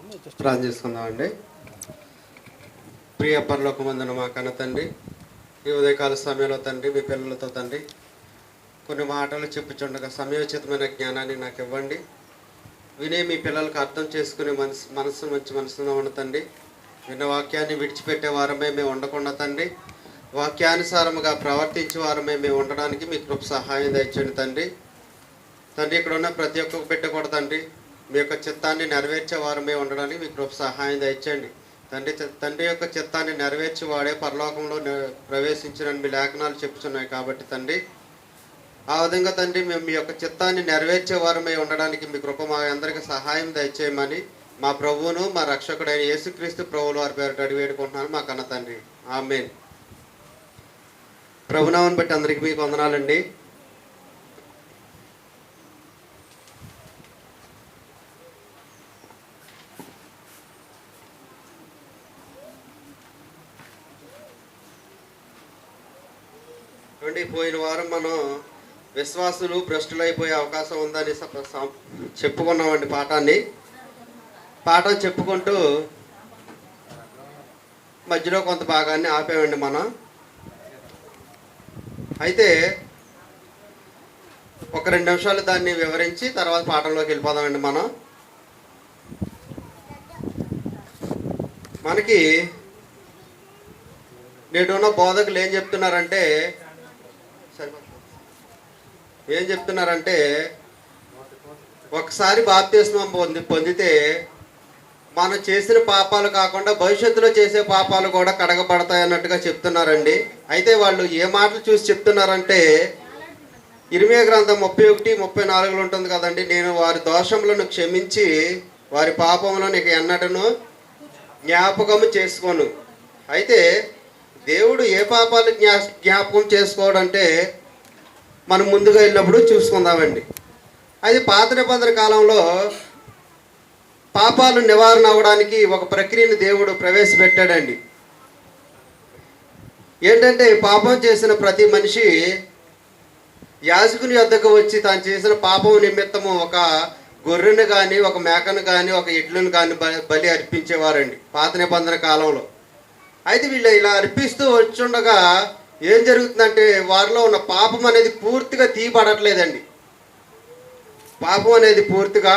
ప్రార్థన చేసుకుందామండి. ప్రియ పరలోకమందున మా కన్న తండ్రి, ఈ ఉదయకాల సమయంలో తండ్రి మీ పిల్లలతో తండ్రి కొన్ని మాటలు చెప్పుచుండగా సమయోచితమైన జ్ఞానాన్ని నాకు ఇవ్వండి. వినే మీ పిల్లలకు అర్థం చేసుకునే మనసు మంచి మనసులో ఉన్న తండ్రి, విన్న వాక్యాన్ని విడిచిపెట్టే వారమే మేము ఉండకుండా తండ్రి, వాక్యానుసారముగా ప్రవర్తించే వారమే మేము ఉండడానికి మీ కృప సహాయం దయచేయండి తండ్రి. తండ్రి ఇక్కడ ఉన్న ప్రతి ఒక్క బిడ్డ కూడా తండ్రి మీ యొక్క చిత్తాన్ని నెరవేర్చే వారమే ఉండడానికి మీ కృప సహాయం దయచేయండి తండ్రి. తండ్రి యొక్క చిత్తాన్ని నెరవేర్చి వాడే పరలోకంలో ప్రవేశించిన మీ లేఖనాలు చెప్పుచున్నాయి కాబట్టి తండ్రి, ఆ విధంగా తండ్రి మేము మీ యొక్క చిత్తాన్ని నెరవేర్చే వారమే ఉండడానికి మీ కృప మా అందరికీ సహాయం దయచేయమని మా ప్రభువును మా రక్షకుడైన యేసుక్రీస్తు ప్రభువుల వారి పేరు అడిగి వేడుకుంటున్నాను మా కన్న తండ్రి. ఆమేన్. ప్రభునామని బట్టి అందరికీ మీకు వందనాలండి. పోయిన వారం మనం విశ్వాసులు భ్రష్టులైపోయే అవకాశం ఉందని చెప్పుకున్నామండి. పాఠం చెప్పుకుంటూ మధ్యలో కొంత భాగాన్ని ఆపేమండి మనం. అయితే ఒక 2 నిమిషాలు దాన్ని వివరించి తర్వాత పాఠంలోకి వెళ్ళిపోదామండి. మనకి నేడున్న బోధకులు ఏం చెప్తున్నారంటే ఒకసారి బాప్తిస్మం పొందితే మనం చేసిన పాపాలు కాకుండా భవిష్యత్తులో చేసే పాపాలు కూడా కడగబడతాయి అన్నట్టుగా చెప్తున్నారండి. అయితే వాళ్ళు ఏ మాటలు చూసి చెప్తున్నారంటే, ఇర్మియా గ్రంథం 31:34 ఉంటుంది కదండి, నేను వారి దోషములను క్షమించి వారి పాపములను ఇక ఎన్నటను జ్ఞాపకము చేసుకోను. అయితే దేవుడు ఏ పాపాలు జ్ఞాపకం చేసుకోవడంటే మనం ముందుగా వెళ్ళినప్పుడు చూసుకుందామండి. అది పాత నిబంధన కాలంలో పాపాలు నివారణ అవ్వడానికి ఒక ప్రక్రియను దేవుడు ప్రవేశపెట్టాడండి. ఏంటంటే పాపం చేసిన ప్రతి మనిషి యాజకుని వద్దకు వచ్చి తాను చేసిన పాపం నిమిత్తము ఒక గొర్రెను కానీ ఒక మేకను కానీ ఒక ఎడ్లను కానీ బలి అర్పించేవారండి పాత నిబంధన కాలంలో. అయితే వీళ్ళు ఇలా అర్పిస్తూ వచ్చుండగా ఏం జరుగుతుందంటే వారిలో ఉన్న పాపం అనేది పూర్తిగా తీయబడట్లేదండి. పాపం అనేది పూర్తిగా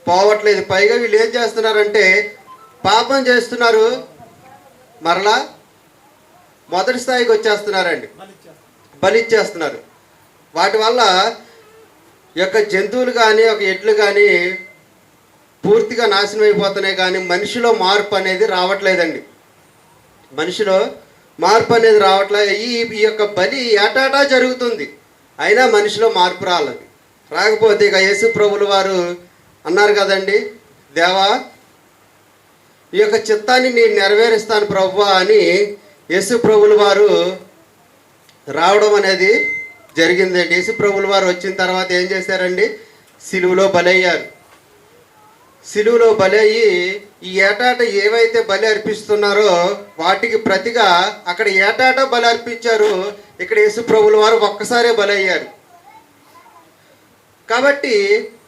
పోవట్లేదు. పైగా వీళ్ళు ఏం చేస్తున్నారంటే పాపం చేస్తున్నారు, మరలా మొదటి స్థాయికి వచ్చేస్తున్నారండి, బలిచ్చేస్తున్నారు. వాటి వల్ల యొక్క జంతువులు కానీ ఒక ఎడ్లు కానీ పూర్తిగా నాశనం అయిపోతున్నాయి, కానీ మనిషిలో మార్పు అనేది రావట్లేదండి. మనిషిలో మార్పు అనేది రావట్లేదు. ఈ యొక్క బలి ఏటాటా జరుగుతుంది, అయినా మనిషిలో మార్పు రాకపోతే ఇక యేసు ప్రభులు వారు అన్నారు కదండి, దేవా ఈ యొక్క చిత్తాన్ని నేను నెరవేరుస్తాను ప్రభువా అని యేసు ప్రభులు వారు రావడం అనేది జరిగిందండి. యేసు ప్రభులు వారు వచ్చిన తర్వాత ఏం చేశారండి, సిలువలో బలయ్యారు. సిలువలో బలి అయ్యి ఈ ఏటాట ఏవైతే బలి అర్పిస్తున్నారో వాటికి ప్రతిగా అక్కడ ఏటాట బలి అర్పించారు, ఇక్కడ యేసు ప్రభుల వారు ఒక్కసారే బలి అయ్యారు. కాబట్టి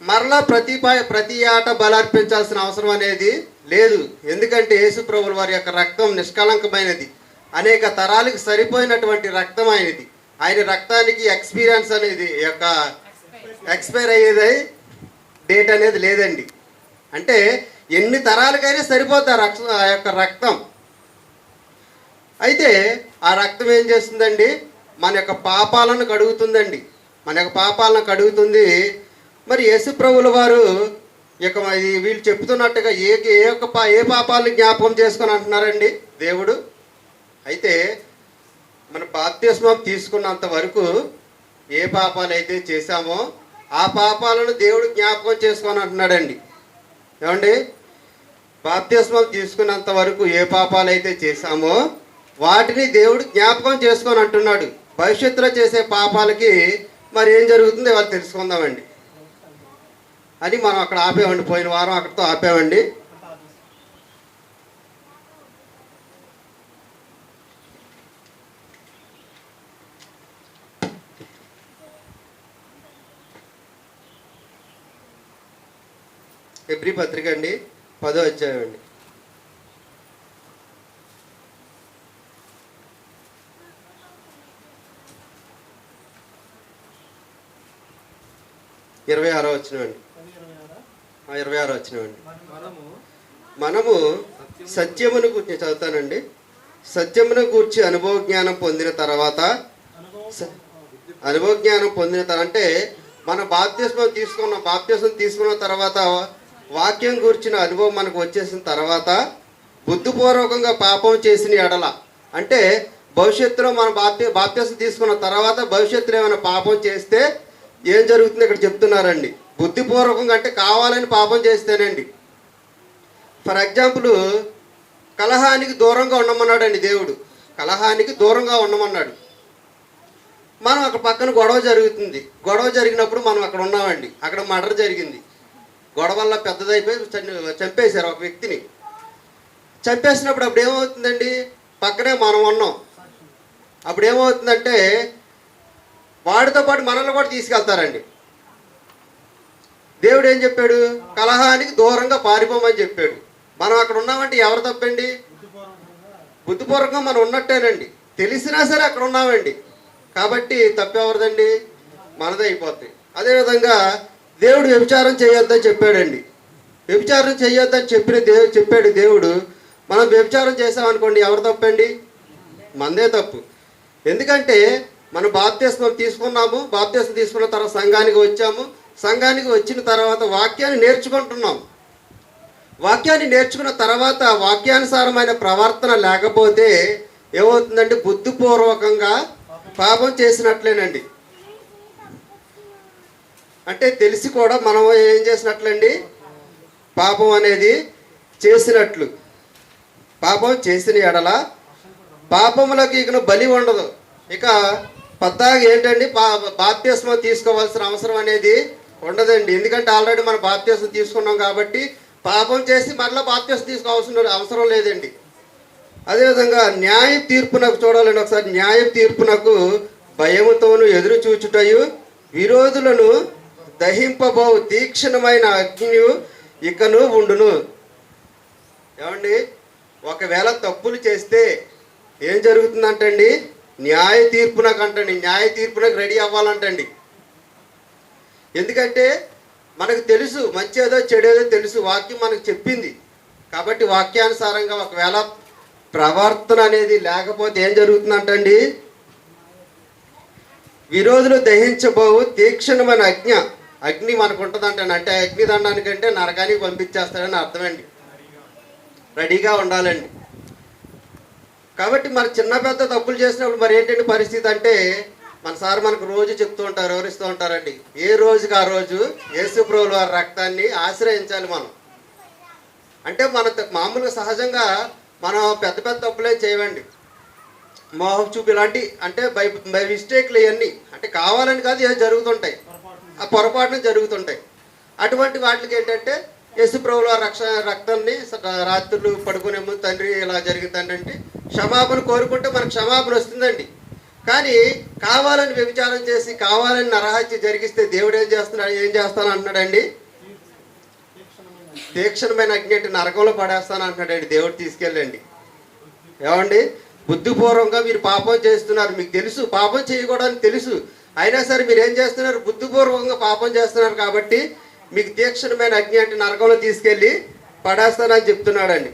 మరలా ప్రతి ఆట బలి అర్పించాల్సిన అవసరం అనేది లేదు. ఎందుకంటే యేసు ప్రభుల వారి యొక్క రక్తం నిష్కలంకమైనది, అనేక తరాలకు సరిపోయినటువంటి రక్తం ఆయనది. ఆయన రక్తానికి ఎక్స్పీరియన్స్ అనేది యొక్క ఎక్స్పైర్ అయ్యేది డేట్ అనేది లేదండి. అంటే ఎన్ని తరాలకైనా సరిపోతారు ఆ యొక్క రక్తం. అయితే ఆ రక్తం ఏం చేస్తుందండి, మన యొక్క పాపాలను కడుగుతుందండి, మన యొక్క పాపాలను కడుగుతుంది. మరి యేసు ప్రభుల వారు ఇక వీళ్ళు చెప్తున్నట్టుగా ఏ పాపాలను జ్ఞాపకం చేసుకొని అంటున్నారండి దేవుడు. అయితే మన బాప్తిస్మం తీసుకున్నంత వరకు ఏ పాపాలు అయితే చేశామో ఆ పాపాలను దేవుడు జ్ఞాపకం చేసుకొని అంటున్నాడండి. ఏమండి, బాప్తిస్మం తీసుకున్నంత వరకు ఏ పాపాలు అయితే చేశామో వాటిని దేవుడు జ్ఞాపకం చేసుకొని అంటున్నాడు. భవిష్యత్తులో చేసే పాపాలకి మరి ఏం జరుగుతుందో వాళ్ళు తెలుసుకుందామండి అని మనం అక్కడ ఆపేమండి. పోయిన వారం అక్కడితో ఆపేమండి. హెబ్రీ పత్రిక అండి 10వ అధ్యాయం అండి. ఇరవై 26వ వచనం అండి. 26వ వచనం అండి. మనము సత్యమును గురించి చదువుతానండి. సత్యమును గూర్చి అనుభవ జ్ఞానం పొందిన తర్వాత అంటే మన బాప్తిస్మం తీసుకున్న తర్వాత వాక్యం గురించిన అనుభవం మనకు వచ్చేసిన తర్వాత బుద్ధిపూర్వకంగా పాపం చేసిన ఎడల, అంటే భవిష్యత్తులో మనం బాప్తిస్మం తీసుకున్న తర్వాత భవిష్యత్తులో ఏమైనా పాపం చేస్తే ఏం జరుగుతుంది ఇక్కడ చెప్తున్నారండి. బుద్ధిపూర్వకంగా అంటే కావాలని పాపం చేస్తేనండి. ఫర్ ఎగ్జాంపుల్, కలహానికి దూరంగా ఉండమన్నాడు అండి దేవుడు. కలహానికి దూరంగా ఉండమన్నాడు. మనం అక్కడ పక్కన గొడవ జరుగుతుంది. గొడవ జరిగినప్పుడు మనం అక్కడ ఉన్నామండి. అక్కడ మర్డర్ జరిగింది. గొడవ వల్ల పెద్దదైపోయి చంపేశారు ఒక వ్యక్తిని. చంపేసినప్పుడు అప్పుడు ఏమవుతుందండి, పక్కనే మనం ఉన్నాం. అప్పుడు ఏమవుతుందంటే వాడితో పాటు మనల్ని కూడా తీసుకెళ్తారండి. దేవుడు ఏం చెప్పాడు? కలహానికి దూరంగా పారిపోమని చెప్పాడు. మనం అక్కడ ఉన్నామంటే ఎవరు తప్పండి? బుద్ధిపూర్వకంగా మనం ఉన్నట్టేనండి. తెలిసినా సరే అక్కడ ఉన్నామండి. కాబట్టి తప్పెవరిదండి? మనదే అయిపోద్ది. అదేవిధంగా దేవుడు వ్యభిచారం చేయొద్దని చెప్పాడండి. వ్యభిచారం చేయొద్దని చెప్పాడు దేవుడు. మనం వ్యభిచారం చేసామనుకోండి, ఎవరు తప్పండి? మనదే తప్పు. ఎందుకంటే మనం బాప్తిస్మం తీసుకున్నాము. బాప్తిస్మం తీసుకున్న తర్వాత సంఘానికి వచ్చాము. సంఘానికి వచ్చిన తర్వాత వాక్యాన్ని నేర్చుకుంటున్నాం. వాక్యాన్ని నేర్చుకున్న తర్వాత వాక్యానుసారమైన ప్రవర్తన లేకపోతే ఏమవుతుందంటే బుద్ధిపూర్వకంగా పాపం చేసినట్లేనండి. అంటే తెలిసి కూడా మనం ఏం చేసినట్లండి? పాపం అనేది చేసినట్లు. పాపం చేసిన ఎడల పాపములకు ఇక బలి ఉండదు. ఇక పద్దాగా ఏంటండి, బాప్తిస్మం తీసుకోవాల్సిన అవసరం అనేది ఉండదండి. ఎందుకంటే ఆల్రెడీ మనం బాప్తిస్మం తీసుకున్నాం కాబట్టి పాపం చేసి మరలా బాప్తిస్మం తీసుకోవాల్సిన అవసరం లేదండి. అదేవిధంగా న్యాయ తీర్పునకు చూడాలండి ఒకసారి. న్యాయ తీర్పునకు భయముతోను ఎదురు చూచుటయు విరోధులను దహింపబో తీక్షణమైన అగ్ని ఇకను ఉండును. ఏమండి, ఒకవేళ తప్పులు చేస్తే ఏం జరుగుతుందంటండి? న్యాయ తీర్పునకు అంటండి. న్యాయ తీర్పునకు రెడీ అవ్వాలంటండి. ఎందుకంటే మనకు తెలుసు మంచేదో చెడేదో తెలుసు. వాక్యం మనకు చెప్పింది కాబట్టి వాక్యానుసారంగా ఒకవేళ ప్రవర్తన అనేది లేకపోతే ఏం జరుగుతుందంటండి? విరోధులు దహించబోవు తీక్షణమైన అగ్ని మనకు ఉంటుందంటండి. అంటే అగ్నిదండానికంటే నరకానికి పంపించేస్తాడని అర్థమండి. రెడీగా ఉండాలండి. కాబట్టి మన చిన్న పెద్ద తప్పులు చేసినప్పుడు మరి ఏంటంటే పరిస్థితి అంటే, మన సార్ మనకు రోజు చెప్తూ ఉంటారు, వివరిస్తూ ఉంటారండి. ఏ రోజుకి ఆ రోజు యేసుప్రభుల వారి రక్తాన్ని ఆశ్రయించాలి మనం. అంటే మన మామూలుగా సహజంగా మనం పెద్ద పెద్ద తప్పులే చేయవండి. మోహం చూపు ఇలాంటి అంటే బై మిస్టేక్లు ఇవన్నీ అంటే కావాలని కాదు, ఏం జరుగుతుంటాయి, ఆ పొరపాటున జరుగుతుంటాయి. అటువంటి వాటికి ఏంటంటే యేసుప్రభుల రక్తాన్ని రాత్రులు పడుకునే ముందు తండ్రి ఇలా జరిగిందండి అంటే క్షమాపణ కోరుకుంటే మనకు క్షమాపణ వస్తుందండి. కానీ కావాలని వ్యభిచారం చేసి కావాలని నరహత్య జరిగిస్తే దేవుడు ఏం చేస్తాను అంటున్నాడండి? తీక్షణమైన అగ్ని అంటే నరకంలో పడేస్తాను అంటున్నాడండి. దేవుడు తీసుకెళ్ళండి. ఏమండి, బుద్ధిపూర్వకంగా మీరు పాపం చేస్తున్నారు, మీకు తెలుసు పాపం చేయకూడదని తెలుసు, అయినా సరే మీరు ఏం చేస్తున్నారు? బుద్ధిపూర్వకంగా పాపం చేస్తున్నారు కాబట్టి మీకు తీక్షణమైన అగ్ని అంటే నరకంలో తీసుకెళ్ళి పడేస్తానని చెప్తున్నాడండి.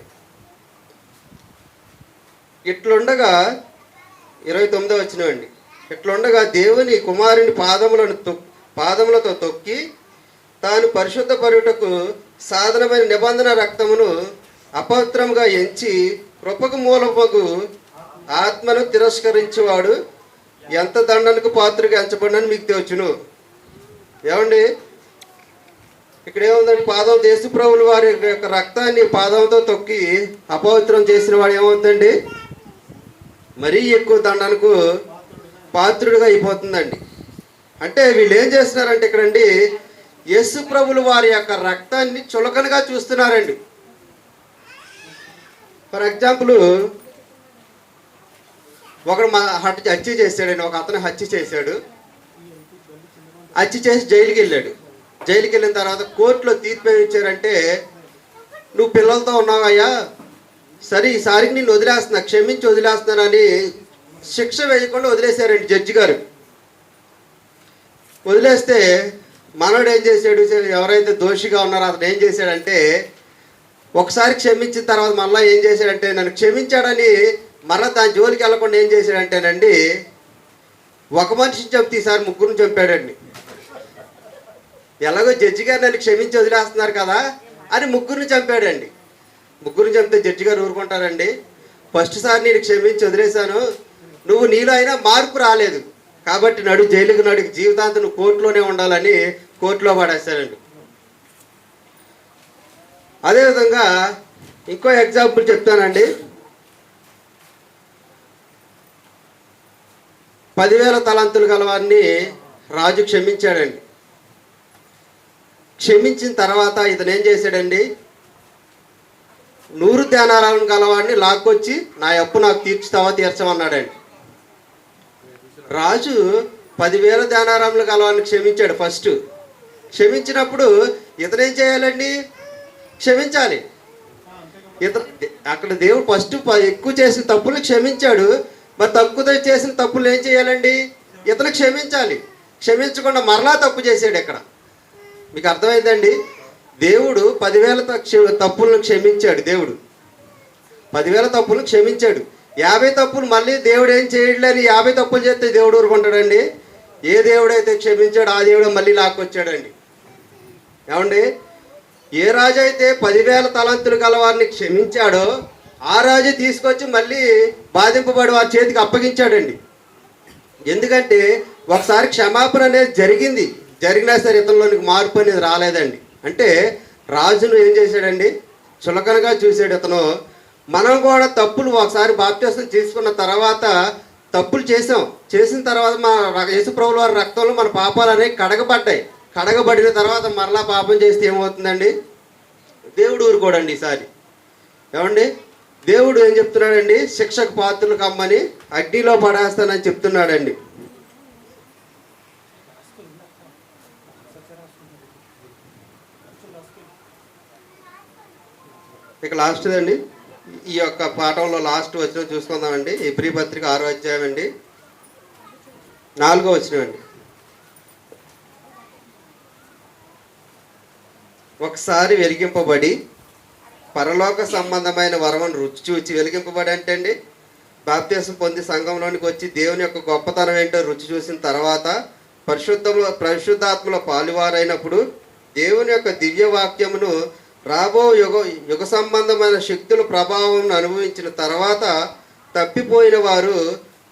ఇట్లుండగా 29వ వచనం అండి. ఇట్లుండగా దేవుని కుమారుని పాదములతో తొక్కి తాను పరిశుద్ధ పరుటకు సాధనమైన నిబంధన రక్తమును అపవిత్రముగా ఎంచి కృపకు మూలమగు ఆత్మను తిరస్కరించేవాడు ఎంత దండనకు పాత్రగా ఎంచబడినని మీకు తెలుసును. ఏమండి, ఇక్కడ ఏముందండి? పాదం యేసుప్రభుల వారి యొక్క రక్తాన్ని పాదంతో తొక్కి అపవిత్రం చేసిన వాడు ఏమవుతుందండి? మరీ ఎక్కువ దండనకు పాత్రుడిగా అయిపోతుందండి. అంటే వీళ్ళు ఏం చేస్తున్నారంటే ఇక్కడండి యేసుప్రభుల వారి యొక్క రక్తాన్ని చులకనగా చూస్తున్నారండి. ఫర్ ఎగ్జాంపుల్, ఒకడు హత్య చేశాడండి. ఒక అతను హత్య చేశాడు. హత్య చేసి జైలుకి వెళ్ళాడు. జైలుకి వెళ్ళిన తర్వాత కోర్టులో తీర్పు ఏమి ఇచ్చారంటే నువ్వు పిల్లలతో ఉన్నావయ్యా, సరే ఈసారికి నిన్ను వదిలేస్తున్నా, క్షమించి వదిలేస్తున్నానని శిక్ష వేయకుండా వదిలేశారండి జడ్జి గారు. వదిలేస్తే మనోడు ఏం చేశాడు, ఎవరైతే దోషిగా ఉన్నారో అతను ఏం చేశాడంటే, ఒకసారి క్షమించిన తర్వాత మళ్ళీ ఏం చేశాడంటే, నన్ను క్షమించాడని మళ్ళీ దాని జోలికి వెళ్ళకుండా ఏం చేశాడంటేనండి, ఒక మనిషిని చంపితే ఈసారి ముగ్గురిని చంపాడండి. ఎలాగో జడ్జి గారు నన్ను క్షమించి వదిలేస్తున్నారు కదా అని ముగ్గురిని చంపాడండి. ముగ్గురిని చంపితే జడ్జి గారు ఊరుకుంటారండి? ఫస్ట్ సారి నేను క్షమించి వదిలేశాను, నువ్వు నీలో అయినా మార్పు రాలేదు కాబట్టి జైలుకు నడుగు, జీవితాంతం నువ్వు కోర్టులోనే ఉండాలని కోర్టులో పడేస్తారండి. అదేవిధంగా ఇంకో ఎగ్జాంపుల్ చెప్తానండి. 10,000 తలాంతులు గలవారిని రాజు క్షమించాడండి. క్షమించిన తర్వాత ఇతను ఏం చేశాడండి, 100 దేనారాలను గలవాడిని లాక్కొచ్చి నా అప్పు నాకు తీర్చమన్నాడండి. రాజు 10,000 దేనారాములు గలవాడిని క్షమించాడు ఫస్ట్. క్షమించినప్పుడు ఇతనేం చేయాలండి, క్షమించాలి. అక్కడ దేవుడు ఫస్ట్ ఎక్కువ చేసిన తప్పులు క్షమించాడు, మరి తక్కువ చేసిన తప్పులు ఏం చేయాలండి, ఇతను క్షమించాలి. క్షమించకుండా మరలా తప్పు చేశాడు. ఇక్కడ మీకు అర్థమైందండి, దేవుడు 10,000 తప్పులను క్షమించాడు. దేవుడు 10,000 తప్పులను క్షమించాడు. 50 తప్పులు మళ్ళీ దేవుడు ఏం చేయట్లేని 50 తప్పులు చేస్తే దేవుడు ఊరుకుంటాడండి? ఏ దేవుడైతే క్షమించాడు ఆ దేవుడు మళ్ళీ లాక్కొచ్చాడండి. ఏమండి, ఏ రాజు అయితే 10,000 తలాంతులు గలవారిని క్షమించాడో ఆ రాజు తీసుకొచ్చి మళ్ళీ బాధింపబడి వారి చేతికి అప్పగించాడండి. ఎందుకంటే ఒకసారి క్షమాపణ అనేది జరిగినా సరే ఇతనిలోనికి మార్పు అనేది రాలేదండి. అంటే రాజును ఏం చేశాడండి, చులకనగా చూశాడు ఇతను. మనం కూడా తప్పులు ఒకసారి బాప్తిస్మం తీసుకున్న తర్వాత తప్పులు చేసిన తర్వాత మన యేసుప్రభుల వారి రక్తంలో మన పాపాలు అనేవి కడగబడిన తర్వాత మరలా పాపం చేస్తే ఏమవుతుందండి, దేవుడు ఊరుకోడండి. ఈసారి ఏమండి, దేవుడు ఏం చెప్తున్నాడండి, శిక్షకు పాత్రలు కమ్మని అగ్నిలో పడేస్తానని చెప్తున్నాడండి. ఇక లాస్ట్ అండి, ఈ యొక్క పాఠంలో లాస్ట్ వచ్చిన చూసుకుందామండి. హెబ్రీ పత్రిక 6వ అధ్యాయం అండి, 4వ వచనం అండి. ఒకసారి వెలిగింపబడి పరలోక సంబంధమైన వరమును రుచి చూచి, వెలిగింపబడి అంటే అండి బాప్తిస్మం పొంది సంఘంలోనికి వచ్చి దేవుని యొక్క గొప్పతనం ఏంటో రుచి చూసిన తర్వాత పరిశుద్ధాత్మలో పాలువారైనప్పుడు దేవుని యొక్క దివ్య వాక్యమును రాబో యుగ సంబంధమైన శక్తుల ప్రభావం అనుభవించిన తర్వాత తప్పిపోయిన వారు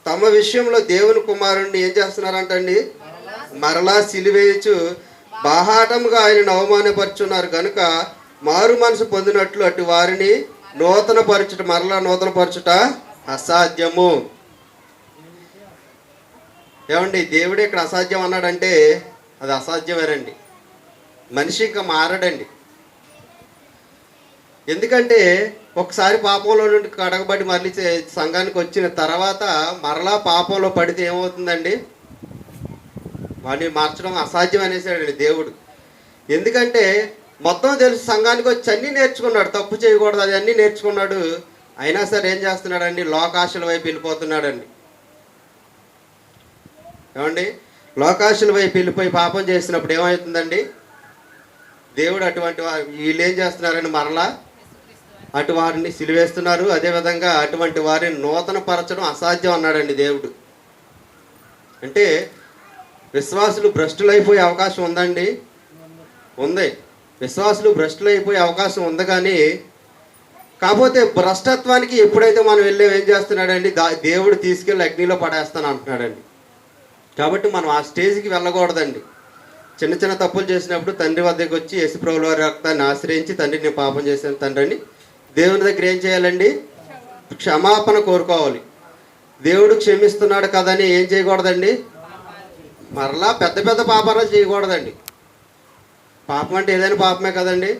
తమ విషయంలో దేవుని కుమారుణ్ణి ఏం చేస్తున్నారంటండి, మరలా సిలివేయచ్చు బాహాటంగా ఆయనను అవమానపరుచున్నారు కనుక మారు మనసు పొందినట్లు అటు వారిని మరలా నూతనపరచుట అసాధ్యము. ఏమండి, దేవుడు ఇక్కడ అసాధ్యం అన్నాడంటే అది అసాధ్యమేనండి. మనిషి ఇంకా మారడండి. ఎందుకంటే ఒకసారి పాపంలో నుండి కడగబడి మళ్ళీ సంఘానికి వచ్చిన తర్వాత మరలా పాపంలో పడితే ఏమవుతుందండి, వాడిని మార్చడం అసాధ్యం అనేసాడండి దేవుడు. ఎందుకంటే మొత్తం తెలుసు, సంఘానికి వచ్చి అన్నీ నేర్చుకున్నాడు, తప్పు చేయకూడదు అది అన్నీ నేర్చుకున్నాడు. అయినా సరే ఏం చేస్తున్నాడండి, లోకాశల వైపు వెళ్ళిపోతున్నాడండి. ఏమండి, లోకాశల వైపు వెళ్ళిపోయి పాపం చేసినప్పుడు ఏమవుతుందండి, దేవుడు అటువంటి వీళ్ళు ఏం చేస్తున్నారని మరలా అటు వారిని సిలివేస్తున్నారు. అదేవిధంగా అటువంటి వారిని నూతన పరచడం అసాధ్యం అన్నాడండి దేవుడు. అంటే విశ్వాసులు భ్రష్టులైపోయే అవకాశం ఉందండి, ఉంది. విశ్వాసులు భ్రష్టులైపోయే అవకాశం ఉంది. కానీ కాకపోతే భ్రష్టత్వానికి ఎప్పుడైతే మనం వెళ్ళి ఏం చేస్తున్నాడండి, దేవుడు తీసుకెళ్ళి అగ్నిలో పడేస్తాను అంటున్నాడండి. కాబట్టి మనం ఆ స్టేజ్కి వెళ్ళకూడదండి. చిన్న చిన్న తప్పులు చేసినప్పుడు తండ్రి వద్దకు వచ్చి యేసుప్రభుల వారి రక్తాన్ని ఆశ్రయించి, తండ్రి నేను పాపం చేశాను తండ్రిని దేవుని దగ్గర ఏం చేయాలండి, క్షమాపణ కోరుకోవాలి. దేవుడు క్షమిస్తున్నాడు కదని ఏం చేయకూడదండి, మరలా పెద్ద పెద్ద పాపాలు చేయకూడదండి. పాపం అంటే ఏదైనా పాపమే కదండి,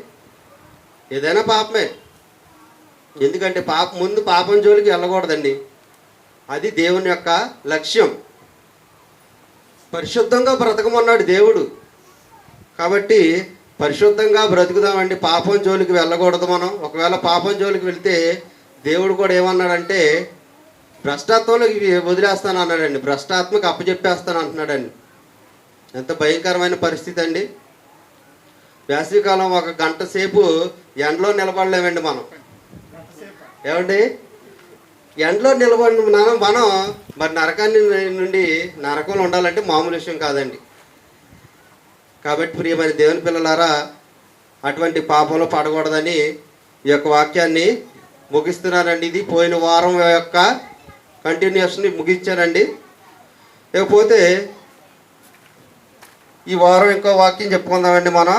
ఏదైనా పాపమే. ఎందుకంటే ముందు పాపం జోలికి వెళ్ళకూడదండి. అది దేవుని యొక్క లక్ష్యం. పరిశుద్ధంగా బ్రతకమన్నాడు దేవుడు. కాబట్టి పరిశుద్ధంగా బ్రతుకుదామండి. పాపం జోలికి వెళ్ళకూడదు మనం. ఒకవేళ పాపం జోలికి వెళ్తే దేవుడు కూడా ఏమన్నాడంటే భ్రష్టాత్వంలో ఇవి వదిలేస్తాను అన్నాడండి. భ్రష్టాత్మకు అప్పచెప్పేస్తాను అంటున్నాడండి. ఎంత భయంకరమైన పరిస్థితి అండి. వేసవికాలం 1 గంట సేపు ఎండలో నిలబడలేమండి మనం. ఏమండి, ఎండలో నిలబడిన మనం మరి నరకాన్ని నుండి నరకంలో ఉండాలంటే మామూలు విషయం కాదండి. కాబట్టి ప్రియమైన దేవుని పిల్లలారా, అటువంటి పాపంలో పడకూడదని ఈ యొక్క వాక్యాన్ని ముగిస్తున్నానండి. ఇది పోయిన వారం యొక్క కంటిన్యూషన్ ముగించానండి. లేకపోతే ఈ వారం ఇంకో వాక్యం చెప్పుకుందామండి మనం.